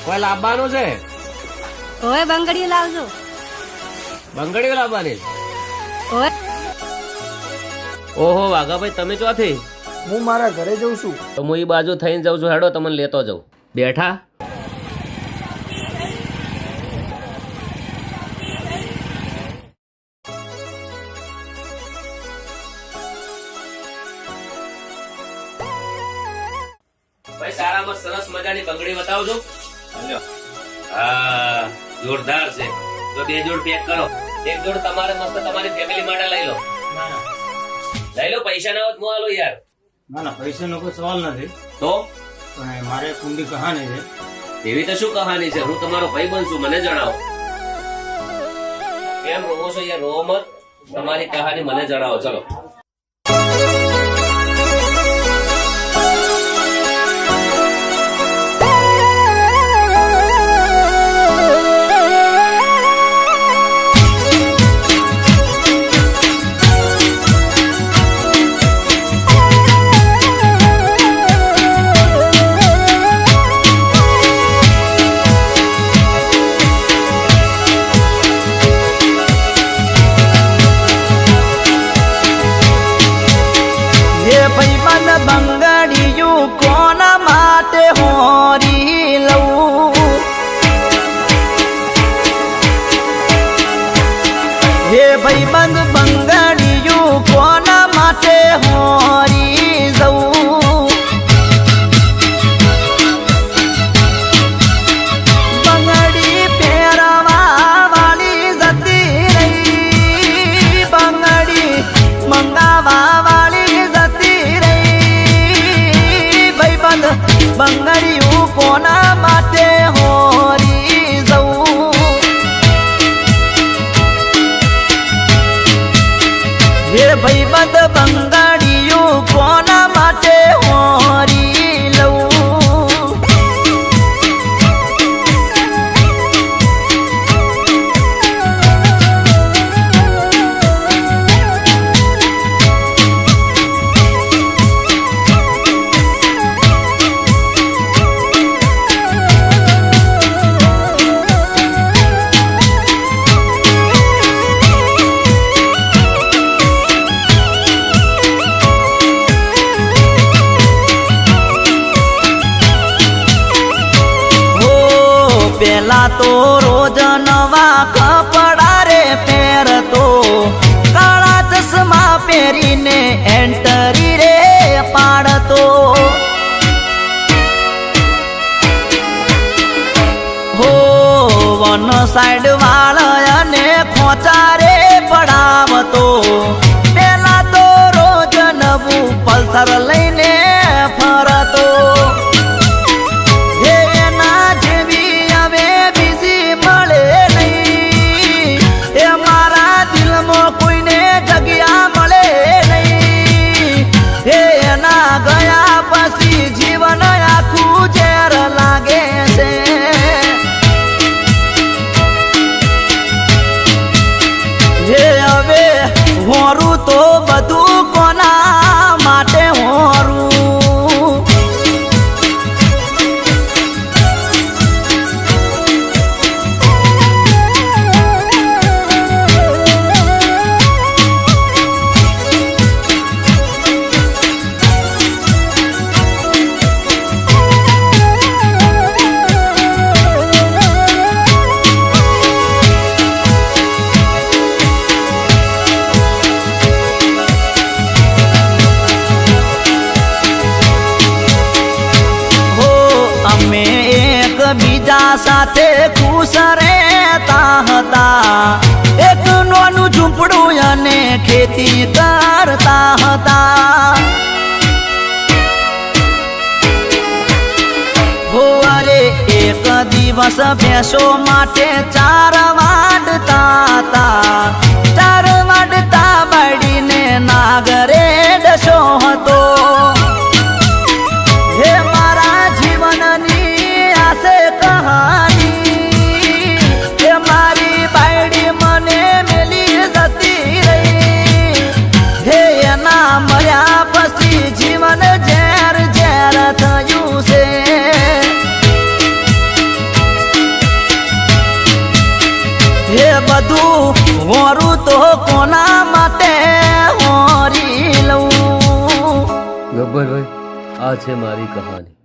કોઈ લાવવાનું છે? ઓય બંગડીઓ લાવજો. બંગડીઓ લાવવાની? ઓય ઓહો વાઘાભાઈ, તમે ચોથી? હું મારા ઘરે જઉં છું. તો હું એ બાજુ થઈને જાઉં છું. હેડો, તમને લેતો જાઉં. બેઠા? ભાઈ સારામાં સરસ મજાની બંગડી બતાવજો. હા, જોરદાર છે. તો 2 જોડ પેક કરો. 1 જોડ તમારે મસ્ત તમારી ફેમિલી માટે લઈ લો. લઈ લો, પૈસા ના હોત હું આલો યાર. ના ના, પૈસાનો કોઈ સવાલ નથી, તો પણ મારે કુંડી કહાની છે. એવી તો શું કહાની છે? હું તમારો ભાઈ બનશું, મને જણાવો. કેમ રોવો છો યાર? રોવો મત. તમારી કહાની મને જણાવો. ચલો. બંગડીયું કોના માટે હોરી લઉં? હે ભાઈબંધ, બંગડીયું કોના માટે હોરી જવું? બંગડી પહેરવા વાળી જતી રહી, બંગડી મંગાવા વાળી જતી રહી. બંગડીયું કોના માટે હોરી જવું? હે ભાઈબંધ, બંગડીયું કોના માટે હોરી લઉં? પેલા તો રોજ નવા કપડા રે પહેરતો, કાળા ચશ્મા પહેરીને એન્ટરી રે પાડતો. હો વન સાઈડ વાળને ખોચા રે પડાવતો. પેલા તો રોજ નવું પલ્સર લઈને ફરતો. કોઈને જગ્યા મળે નહીં, એના ગયા પછી જીવન આખું ઝેર લાગે છે. હવે હોરું તો બધું કોના માટે હોરું? બીજા સાથે ખુશ રહેતા હતા, એક નાનું ઝૂંપડું અને ખેતી કરતા હતા. અરે એક દિવસ ભેંસો માટે ચાર વાડતા હતા, ચાર વાડતા બાળીને નાગરે ડસો હતો. હે મારા જીવનની આસે કહાની, હે મારી બાયડી મને મેલી જતી રહી. હે એના મર્યા પછી જીવન ઝેર ઝેર થયું છે. હે બધું હોરું તો કોના માટે હોરી લઉં. ગબ્બરભાઈ, આ છે મારી કહાની.